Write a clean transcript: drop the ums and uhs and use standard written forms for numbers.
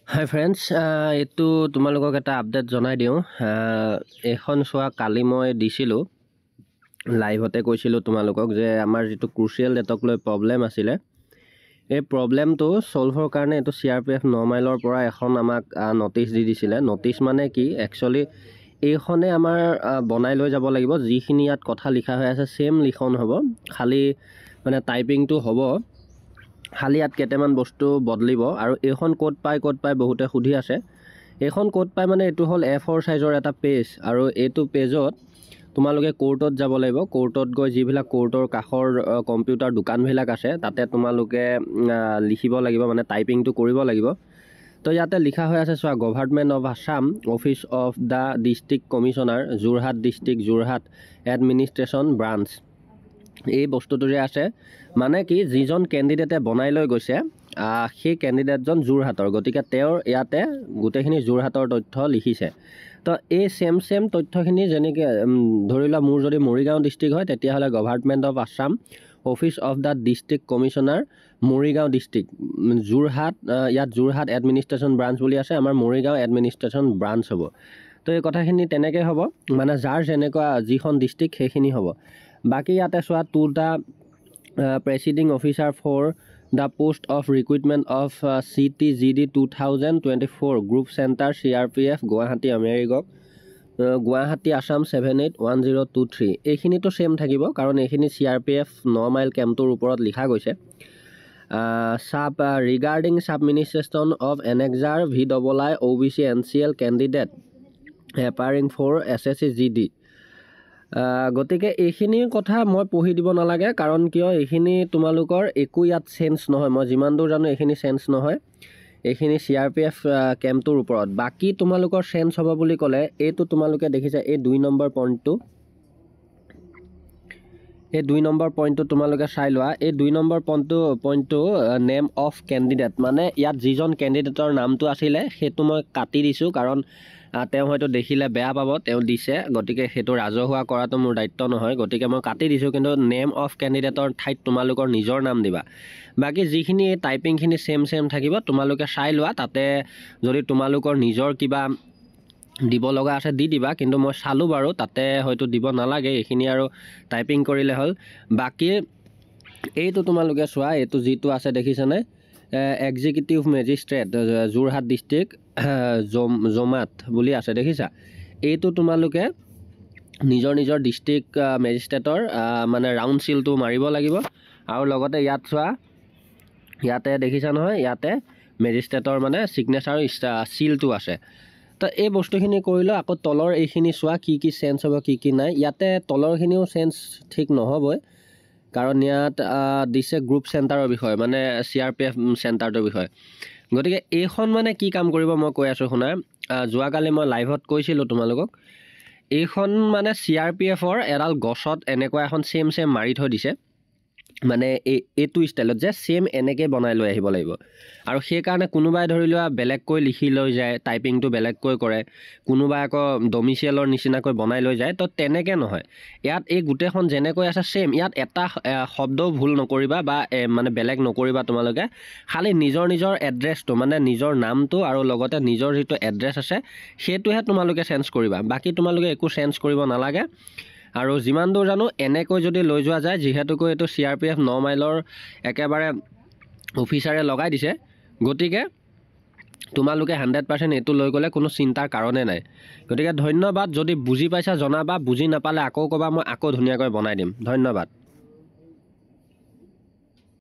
হাই friends, এইটো তোমালোকক এটা আপডেট জনাই দিওঁ। এইখন চোৱা, কালি মই দিছিলোঁ লাইভতে, কৈছিলোঁ তোমালোকক যে আমাৰ যিটো ক্ৰুচিয়েল ডেটক লৈ প্ৰব্লেম আছিলে, এই প্ৰব্লেমটো ছল্ভৰ কাৰণে এইটো CRPF 9 মাইলৰ পৰা এখন আমাক ন'টিচ দি দিছিলে। ন'টিচ মানে কি, একচুৱেলি এইখনে আমাৰ বনাই লৈ যাব লাগিব। যিখিনি ইয়াত কথা লিখা হৈ আছে ছেম লিখন হ'ব, খালি মানে টাইপিংটো হ'ব, খালি ইয়াত কেইটামান বস্তু বদলিব। আৰু এইখন ক'ত পায় বহুতে সুধি আছে। এইখন ক'ত পায় মানে এইটো হ'ল A4 সাইজৰ এটা পেজ, আৰু এইটো পেজত তোমালোকে কোৰ্টত যাব লাগিব। কোৰ্টত গৈ যিবিলাক কোৰ্টৰ কাষৰ কম্পিউটাৰ দোকানবিলাক আছে তাতে তোমালোকে লিখিব লাগিব, মানে টাইপিংটো কৰিব লাগিব। তো ইয়াতে লিখা হৈ আছে চোৱা, government of Assam, office of the district commissioner, Jorhat district, Jorhat administration branch. এই বস্তুটোৰে আছে মানে কি, যিজন কেণ্ডিডেটে বনাই লৈ গৈছে সেই কেণ্ডিডেটজন যোৰহাটৰ, গতিকে তেওঁৰ ইয়াতে গোটেইখিনি যোৰহাটৰ তথ্য লিখিছে। তো এই ছেম তথ্যখিনি যেনেকৈ ধৰি লোৱা মোৰ যদি মৰিগাঁও ডিষ্ট্ৰিক্ট হয় তেতিয়াহ'লে government of Assam, office of the district commissioner, Morigaon district, Jorhat, ইয়াত যোৰহাট এডমিনিষ্ট্ৰেশ্যন ব্ৰাঞ্চ বুলি আছে, আমাৰ মৰিগাঁও এডমিনিষ্ট্ৰেশ্যন ব্ৰাঞ্চ হ'ব। তো এই কথাখিনি তেনেকৈ হ'ব, মানে যাৰ যেনেকুৱা যিখন ডিষ্ট্ৰিক্ট সেইখিনি হ'ব। বাকী ইয়াতে চোৱা, to the presiding officer for the post of recruitment of CTGD 2024 group centre CRPF Guwahati Amerigog, Guwahati Assam 781023। এইখিনিতো ছেম থাকিব, কাৰণ এইখিনি CRPF 9 মাইল কেম্পটোৰ ওপৰত লিখা গৈছে। Regarding submission of annexure VII OBC NCL candidate appearing for SSC-GD। গতিকে এইখিনিৰ কথা মই পঢ়ি দিব নালাগে, কাৰণ কিয় এইখিনি তোমালোকৰ একো ইয়াত চেঞ্জ নহয়। মই যিমান দূৰ জানো এইখিনি চেঞ্জ নহয়, এইখিনি CRPF কেম্পটোৰ ওপৰত। বাকী তোমালোকৰ চেঞ্জ হ'ব বুলি ক'লে এইটো তোমালোকে দেখিছা, এই 2 নম্বৰ পইণ্টটো, এই 2 নম্বৰ পইণ্টটো তোমালোকে চাই লোৱা। এই 2 নম্বৰ পইণ্টটো নেম অফ কেণ্ডিডেট, মানে ইয়াত যিজন কেণ্ডিডেটৰ নামটো আছিলে সেইটো মই কাটি দিছোঁ, কাৰণ তেওঁ হয়তো দেখিলে বেয়া পাব, তেওঁ দিছে, গতিকে সেইটো ৰাজহুৱা কৰাটো মোৰ দায়িত্ব নহয়, গতিকে মই কাটি দিছোঁ। কিন্তু নেম অফ কেণ্ডিডেটৰ ঠাইত তোমালোকৰ নিজৰ নাম দিবা। বাকী যিখিনি এই টাইপিংখিনি ছেম থাকিব, তোমালোকে চাই লোৱা। তাতে যদি তোমালোকৰ নিজৰ কিবা দিব লগা আছে দি দিবা, কিন্তু মই চালোঁ বাৰু, তাতে হয়তো দিব নালাগে, এইখিনি আৰু টাইপিং কৰিলে হ'ল। বাকী এইটো তোমালোকে চোৱা, এইটো যিটো আছে দেখিছানে, এক্সিকিউটিভ মেজিষ্ট্ৰেট যোৰহাট ডিষ্ট্ৰিক্ট জমাত বুলি আছে, দেখিছা। এইটো তোমালোকে নিজৰ ডিষ্ট্ৰিক্ট মেজিষ্ট্ৰেটৰ মানে ৰাউণ্ড চিলটো মাৰিব লাগিব। আৰু লগতে ইয়াত চোৱা, ইয়াতে দেখিছা নহয়, ইয়াতে মেজিষ্ট্ৰেটৰ মানে ছিগনেচাৰ চিলটো আছে। তো এই বস্তুখিনি কৰিলোঁ। আকৌ তলৰ এইখিনি চোৱা, কি চেঞ্জ হ'ব কি নাই। ইয়াতে তলৰখিনিও চেঞ্জ ঠিক নহ'বই, কাৰণ ইয়াত দিছে গ্ৰুপ চেণ্টাৰৰ বিষয়ে, মানে CRPF চেণ্টাৰটোৰ বিষয়ে। গতিকে এইখন মানে কি কাম কৰিব মই কৈ আছোঁ শুনা। যোৱাকালি মই লাইভত কৈছিলোঁ তোমালোকক, এইখন মানে CRPFৰ এডাল গছত এনেকুৱা এখন ছেম মাৰি থৈ দিছে, মানে এইটো ষ্টাইলত যে ছেম এনেকৈ বনাই লৈ আহিব লাগিব। আৰু সেইকাৰণে কোনোবাই ধৰি লোৱা বেলেগকৈ লিখি লৈ যায়, টাইপিংটো বেলেগকৈ কৰে, কোনোবাই আকৌ ডমিচিয়েলৰ নিচিনাকৈ বনাই লৈ যায়। তো তেনেকৈ নহয়, ইয়াত এই গোটেইখন যেনেকৈ আছে ছেম, ইয়াত এটা শব্দও ভুল নকৰিবা বা মানে বেলেগ নকৰিবা তোমালোকে। খালি নিজৰ এড্ৰেছটো, মানে নিজৰ নামটো আৰু লগতে নিজৰ যিটো এড্ৰেছ আছে সেইটোহে তোমালোকে চেঞ্জ কৰিবা, বাকী তোমালোকে একো চেঞ্জ কৰিব নালাগে। আৰু যিমান দূৰ জানো এনেকৈ যদি লৈ যোৱা যায়, যিহেতুকৈ এইটো CRPF 9 মাইলৰ একেবাৰে অফিচাৰে লগাই দিছে, গতিকে তোমালোকে 100% এইটো লৈ গ'লে কোনো চিন্তাৰ কাৰণে নাই। গতিকে ধন্যবাদ। যদি বুজি পাইছা জনাবা, বুজি নাপালে আকৌ ক'বা, মই আকৌ ধুনীয়াকৈ বনাই দিম। ধন্যবাদ।